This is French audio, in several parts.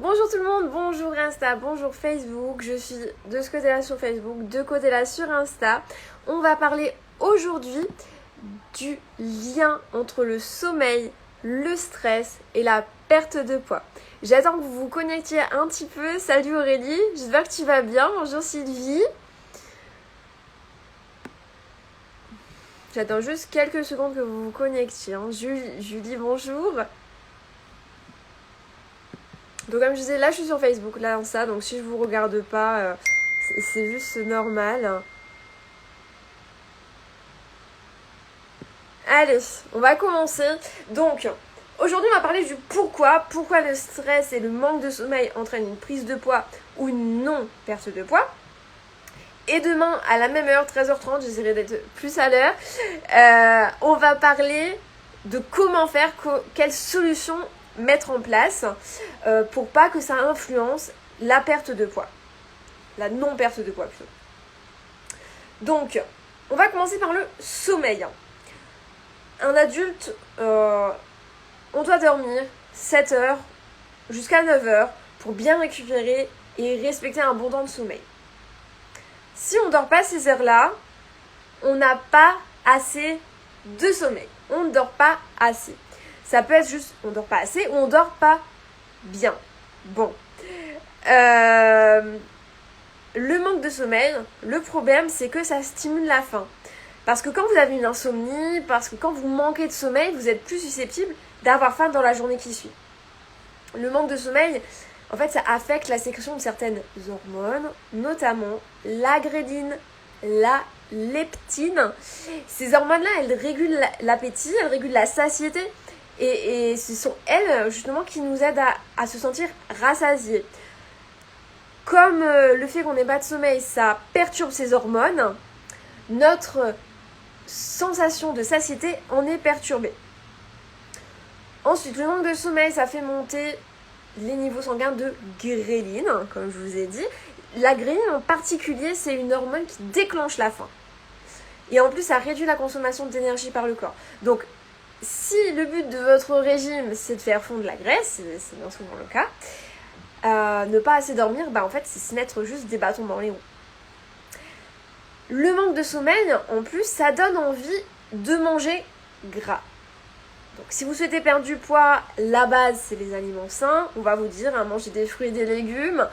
Bonjour tout le monde, bonjour Insta, bonjour Facebook, je suis de ce côté-là sur Facebook, de côté-là sur Insta. On va parler aujourd'hui du lien entre le sommeil, le stress et la perte de poids. J'attends que vous vous connectiez un petit peu. Salut Aurélie, j'espère que tu vas bien. Bonjour Sylvie. J'attends juste quelques secondes que vous vous connectiez. Julie, bonjour. Donc comme je disais, là je suis sur Facebook, là Insta, donc si je vous regarde pas, c'est juste normal. Allez, on va commencer. Donc, aujourd'hui on va parler du pourquoi le stress et le manque de sommeil entraînent une prise de poids ou une non-perte de poids. Et demain, à la même heure, 13h30, j'essaierai d'être plus à l'heure, on va parler de comment faire, quelles solutions mettre en place pour pas que ça influence la perte de poids. La non-perte de poids plutôt. Donc, on va commencer par le sommeil. Un adulte, on doit dormir 7 heures jusqu'à 9 heures pour bien récupérer et respecter un bon temps de sommeil. Si on ne dort pas ces heures-là, on n'a pas assez de sommeil. On ne dort pas assez. Ça peut être juste on ne dort pas assez ou on ne dort pas bien. Bon. Le manque de sommeil, le problème, c'est que ça stimule la faim. Parce que quand vous avez une insomnie, parce que quand vous manquez de sommeil, vous êtes plus susceptible d'avoir faim dans la journée qui suit. Le manque de sommeil, en fait, ça affecte la sécrétion de certaines hormones, notamment la ghreline, la leptine. Ces hormones-là, elles régulent l'appétit, elles régulent la satiété. Et ce sont elles, justement, qui nous aident à se sentir rassasiés. Comme le fait qu'on n'ait pas de sommeil, ça perturbe ces hormones, notre sensation de satiété en est perturbée. Ensuite, le manque de sommeil, ça fait monter les niveaux sanguins de ghreline, comme je vous ai dit. La ghreline en particulier, c'est une hormone qui déclenche la faim. Et en plus, ça réduit la consommation d'énergie par le corps. Donc, si le but de votre régime, c'est de faire fondre la graisse, c'est bien souvent le cas, ne pas assez dormir, en fait, c'est se mettre juste des bâtons dans les roues. Le manque de sommeil, en plus, ça donne envie de manger gras. Donc, si vous souhaitez perdre du poids, la base, c'est les aliments sains. On va vous dire, manger des fruits et des légumes,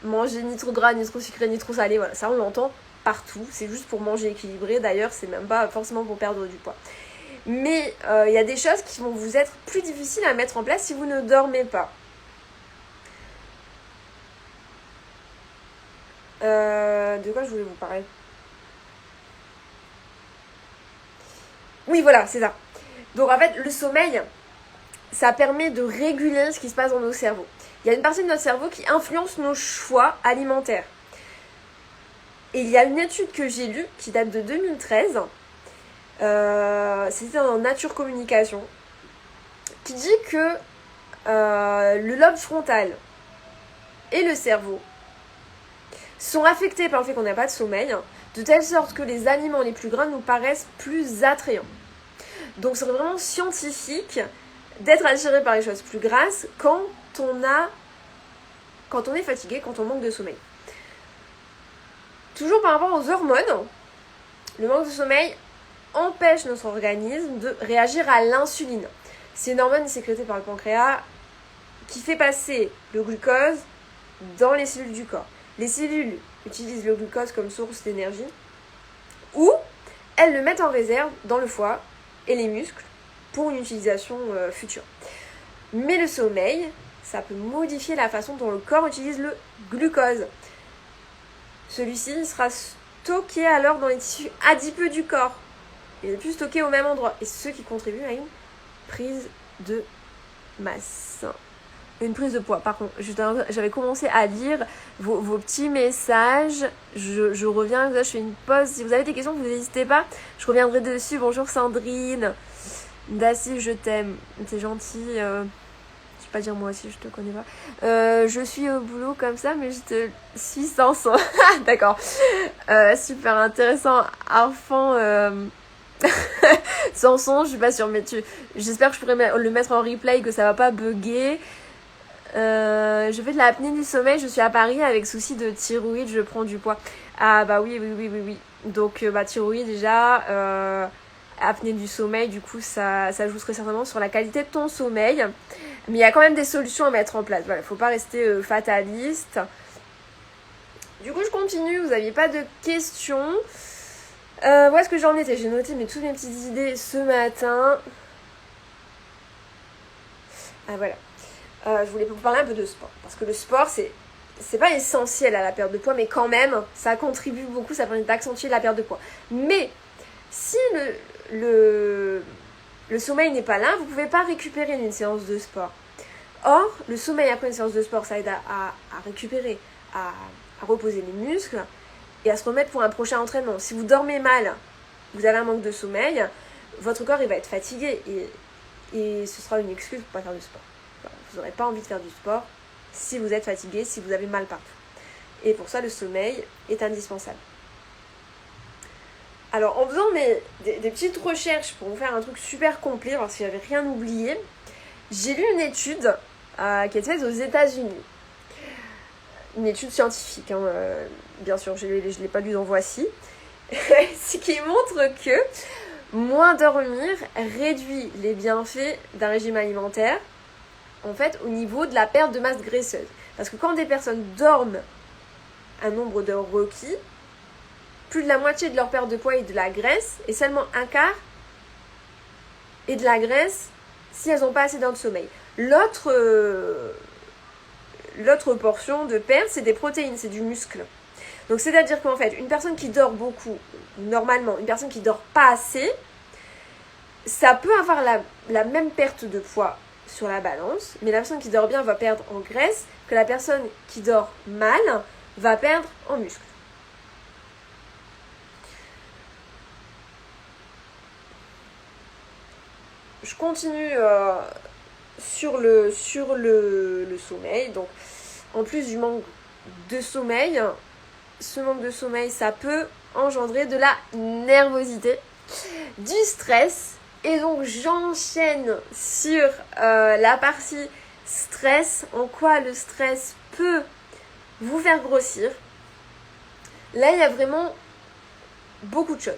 manger ni trop gras, ni trop sucré, ni trop salé. Voilà, ça, on l'entend partout. C'est juste pour manger équilibré. D'ailleurs, c'est même pas forcément pour perdre du poids. Mais il y a des choses qui vont vous être plus difficiles à mettre en place si vous ne dormez pas. De quoi je voulais vous parler ? Oui, voilà, c'est ça. Donc en fait, le sommeil, ça permet de réguler ce qui se passe dans nos cerveaux. Il y a une partie de notre cerveau qui influence nos choix alimentaires. Et il y a une étude que j'ai lue qui date de 2013, c'était dans Nature Communication, qui dit que le lobe frontal et le cerveau sont affectés par le fait qu'on n'a pas de sommeil, de telle sorte que les aliments les plus gras nous paraissent plus attrayants. Donc c'est vraiment scientifique d'être attiré par les choses plus grasses quand on est fatigué, quand on manque de sommeil. Toujours par rapport aux hormones, le manque de sommeil empêche notre organisme de réagir à l'insuline. C'est une hormone sécrétée par le pancréas qui fait passer le glucose dans les cellules du corps. Les cellules utilisent le glucose comme source d'énergie ou elles le mettent en réserve dans le foie et les muscles pour une utilisation future. Mais le sommeil, ça peut modifier la façon dont le corps utilise le glucose. Celui-ci sera stocké alors dans les tissus adipeux du corps. Il n'est plus stocké au même endroit. Et c'est ce qui contribue à une prise de masse. Une prise de poids, par contre. J'avais commencé à lire vos petits messages. Je reviens, je fais une pause. Si vous avez des questions, vous n'hésitez pas. Je reviendrai dessus. Bonjour Sandrine. Daci, je t'aime. C'est gentil. Je vais pas dire moi aussi, je te connais pas. Je suis au boulot comme ça, mais je te suis sans son. D'accord. Super intéressant. Enfant. Sans son, je suis pas sûre, mais j'espère que je pourrai le mettre en replay, que ça va pas bugger. Je fais de l'apnée du sommeil, je suis à Paris avec souci de thyroïde, je prends du poids. Ah bah oui. Donc thyroïde déjà, apnée du sommeil, du coup ça joue très certainement sur la qualité de ton sommeil. Mais il y a quand même des solutions à mettre en place. Voilà, faut pas rester fataliste. Du coup je continue, vous n'aviez pas de questions. Où est-ce que j'en étais? J'ai noté toutes mes petites idées ce matin. Ah voilà. Je voulais vous parler un peu de sport. Parce que le sport, c'est pas essentiel à la perte de poids, mais quand même, ça contribue beaucoup, ça permet d'accentuer la perte de poids. Mais si le sommeil n'est pas là, vous ne pouvez pas récupérer d'une séance de sport. Or, le sommeil après une séance de sport, ça aide à récupérer, à reposer les muscles et à se remettre pour un prochain entraînement. Si vous dormez mal, vous avez un manque de sommeil, votre corps il va être fatigué et ce sera une excuse pour ne pas faire du sport. Vous n'aurez pas envie de faire du sport si vous êtes fatigué, si vous avez mal partout. Et pour ça, le sommeil est indispensable. Alors, en faisant des petites recherches pour vous faire un truc super complet, parce que j'avais rien oublié, j'ai lu une étude qui a été faite aux États-Unis. Une étude scientifique, bien sûr, je ne l'ai pas lue dans Voici. Ce qui montre que moins dormir réduit les bienfaits d'un régime alimentaire, en fait, au niveau de la perte de masse graisseuse. Parce que quand des personnes dorment un nombre d'heures requis, plus de la moitié de leur perte de poids est de la graisse, et seulement un quart est de la graisse si elles n'ont pas assez d'heures de sommeil. L'autre portion de perte, c'est des protéines, c'est du muscle. Donc c'est-à-dire qu'en fait, une personne qui dort beaucoup, normalement, une personne qui dort pas assez, ça peut avoir la même perte de poids sur la balance, mais la personne qui dort bien va perdre en graisse, que la personne qui dort mal va perdre en muscle. Je continue sur le sommeil. Donc, en plus du manque de sommeil, ce manque de sommeil, ça peut engendrer de la nervosité, du stress. Et donc j'enchaîne sur la partie stress, en quoi le stress peut vous faire grossir. Là, il y a vraiment beaucoup de choses.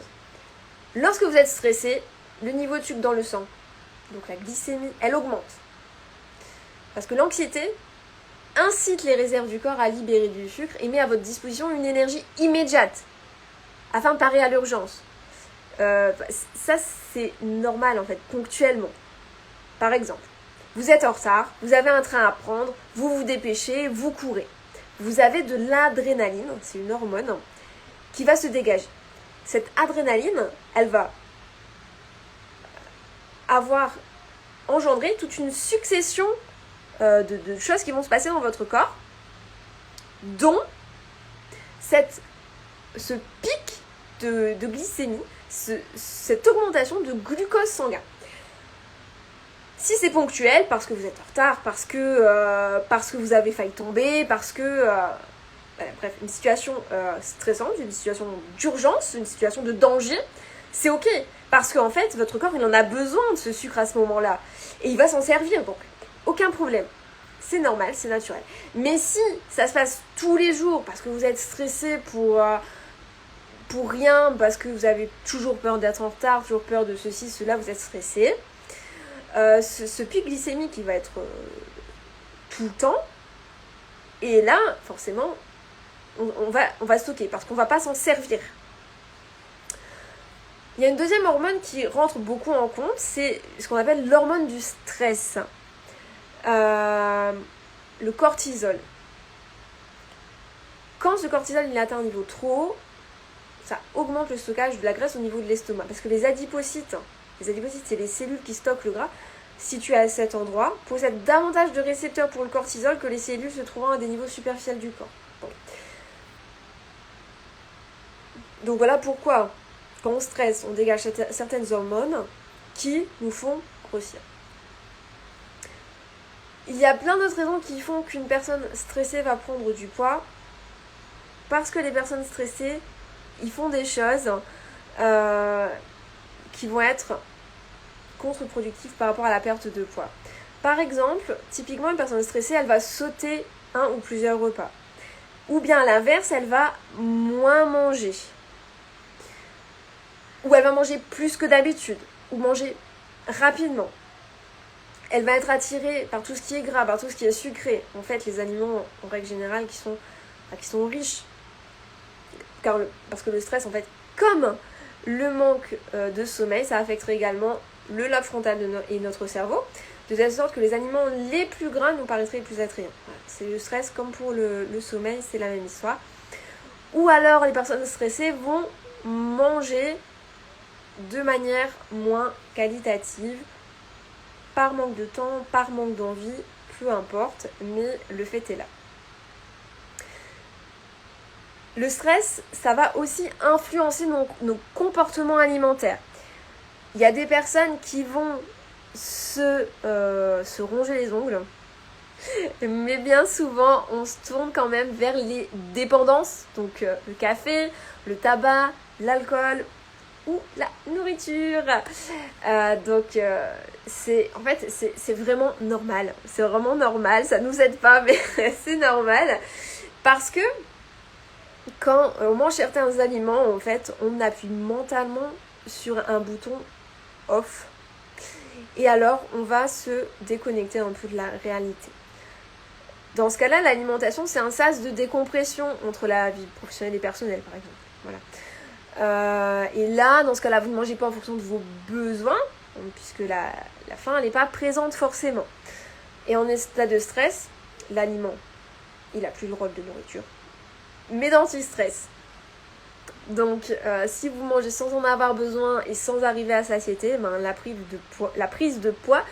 Lorsque vous êtes stressé, le niveau de sucre dans le sang, donc la glycémie, elle augmente. Parce que l'anxiété incite les réserves du corps à libérer du sucre et met à votre disposition une énergie immédiate afin de parer à l'urgence. Ça c'est normal en fait, ponctuellement. Par exemple, vous êtes en retard, vous avez un train à prendre, vous vous dépêchez, vous courez. Vous avez de l'adrénaline, c'est une hormone, qui va se dégager. Cette adrénaline, elle va avoir engendré toute une succession de choses qui vont se passer dans votre corps, dont ce pic de glycémie, cette augmentation de glucose sanguin. Si c'est ponctuel, parce que vous êtes en retard, parce que vous avez failli tomber, parce que... bref, une situation stressante, une situation d'urgence, une situation de danger, c'est ok. Parce qu'en fait, votre corps, il en a besoin de ce sucre à ce moment-là. Et il va s'en servir, donc aucun problème. C'est normal, c'est naturel. Mais si ça se passe tous les jours, parce que vous êtes stressé pour rien, parce que vous avez toujours peur d'être en retard, toujours peur de ceci, cela, vous êtes stressé, ce pic glycémique, il va être tout le temps. Et là, forcément, on va stocker, parce qu'on ne va pas s'en servir. Il y a une deuxième hormone qui rentre beaucoup en compte, c'est ce qu'on appelle l'hormone du stress. Le cortisol. Quand ce cortisol il atteint un niveau trop haut, ça augmente le stockage de la graisse au niveau de l'estomac. Parce que les adipocytes, c'est les cellules qui stockent le gras, situées à cet endroit, possèdent davantage de récepteurs pour le cortisol que les cellules se trouvant à des niveaux superficiels du corps. Bon. Donc voilà pourquoi, quand on stresse, on dégage certaines hormones qui nous font grossir. Il y a plein d'autres raisons qui font qu'une personne stressée va prendre du poids. Parce que les personnes stressées, ils font des choses qui vont être contre-productives par rapport à la perte de poids. Par exemple, typiquement une personne stressée, elle va sauter un ou plusieurs repas. Ou bien à l'inverse, elle va moins manger. Ou elle va manger plus que d'habitude. Ou manger rapidement. Elle va être attirée par tout ce qui est gras, par tout ce qui est sucré. En fait, les aliments, en règle générale, qui sont riches. Parce que le stress, en fait, comme le manque de sommeil, ça affecterait également le lobe frontal et notre cerveau, de telle sorte que les aliments les plus gras nous paraîtraient les plus attrayants. Voilà. C'est le stress comme pour le sommeil, c'est la même histoire. Ou alors les personnes stressées vont manger de manière moins qualitative, par manque de temps, par manque d'envie, peu importe, mais le fait est là. Le stress, ça va aussi influencer nos comportements alimentaires. Il y a des personnes qui vont se ronger les ongles, mais bien souvent, on se tourne quand même vers les dépendances, donc le café, le tabac, l'alcool ou la nourriture. C'est vraiment normal. C'est vraiment normal, ça nous aide pas, mais c'est normal. Parce que quand on mange certains aliments, en fait, on appuie mentalement sur un bouton off. Et alors, on va se déconnecter un peu de la réalité. Dans ce cas-là, l'alimentation, c'est un sas de décompression entre la vie professionnelle et personnelle, par exemple. Voilà. Et là, dans ce cas-là, vous ne mangez pas en fonction de vos besoins, puisque la faim, elle n'est pas présente forcément. Et en état de stress, l'aliment, il n'a plus le rôle de nourriture, mais d'anti-stress. Donc, si vous mangez sans en avoir besoin et sans arriver à satiété, la prise de poids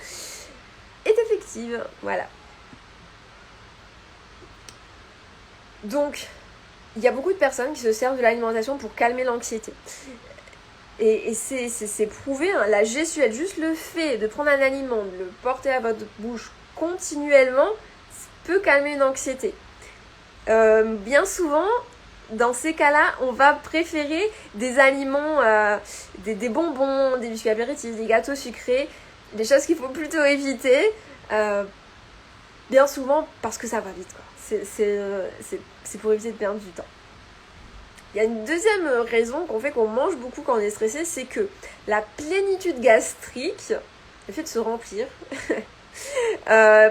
est effective. Voilà. Donc, il y a beaucoup de personnes qui se servent de l'alimentation pour calmer l'anxiété. Et c'est prouvé, hein, la gestuelle, juste le fait de prendre un aliment, de le porter à votre bouche continuellement, peut calmer une anxiété. Bien souvent, dans ces cas-là, on va préférer des aliments, des bonbons, des biscuits apéritifs, des gâteaux sucrés, des choses qu'il faut plutôt éviter, bien souvent parce que ça va vite, quoi. C'est pour éviter de perdre du temps. Il y a une deuxième raison qu'on fait qu'on mange beaucoup quand on est stressé, c'est que la plénitude gastrique, le fait de se remplir,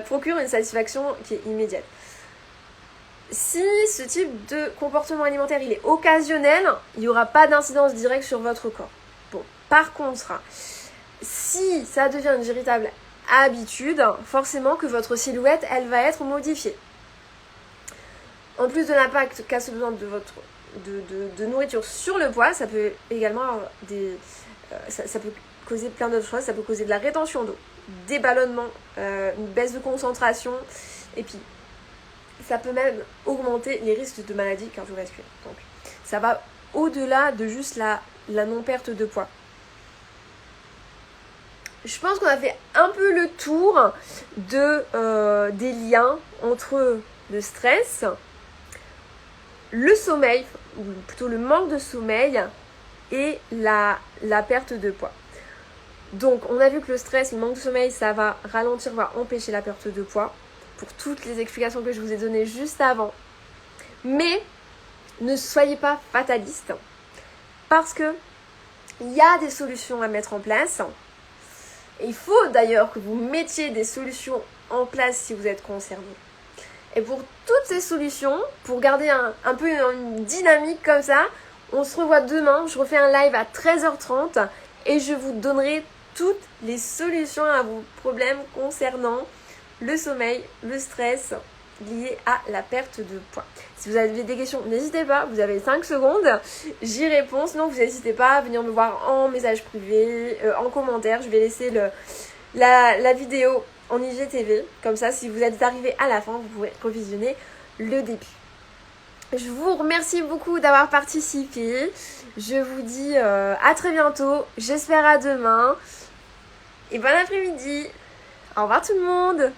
procure une satisfaction qui est immédiate. Si ce type de comportement alimentaire il est occasionnel, il n'y aura pas d'incidence directe sur votre corps. Bon, par contre, si ça devient une véritable habitude, forcément que votre silhouette, elle va être modifiée. En plus de l'impact qu'a ce besoin de nourriture sur le poids, ça peut également avoir ça peut causer plein d'autres choses. Ça peut causer de la rétention d'eau, des ballonnements, une baisse de concentration, et puis ça peut même augmenter les risques de maladies cardiovasculaires. Donc ça va au-delà de juste la non-perte de poids. Je pense qu'on a fait un peu le tour des liens entre le stress, le sommeil, ou plutôt le manque de sommeil, et la perte de poids. Donc on a vu que le stress, le manque de sommeil, ça va ralentir, va empêcher la perte de poids, pour toutes les explications que je vous ai données juste avant. Mais ne soyez pas fataliste, parce que il y a des solutions à mettre en place. Et il faut d'ailleurs que vous mettiez des solutions en place si vous êtes concerné. Et pour toutes ces solutions, pour garder un peu une dynamique comme ça, on se revoit demain. Je refais un live à 13h30 et je vous donnerai toutes les solutions à vos problèmes concernant le sommeil, le stress lié à la perte de poids. Si vous avez des questions, n'hésitez pas, vous avez 5 secondes, j'y réponds. Sinon, vous n'hésitez pas à venir me voir en message privé, en commentaire. Je vais laisser la vidéo en IGTV. Comme ça, si vous êtes arrivé à la fin, vous pourrez revisionner le début. Je vous remercie beaucoup d'avoir participé. Je vous dis à très bientôt. J'espère à demain. Et bon après-midi. Au revoir tout le monde.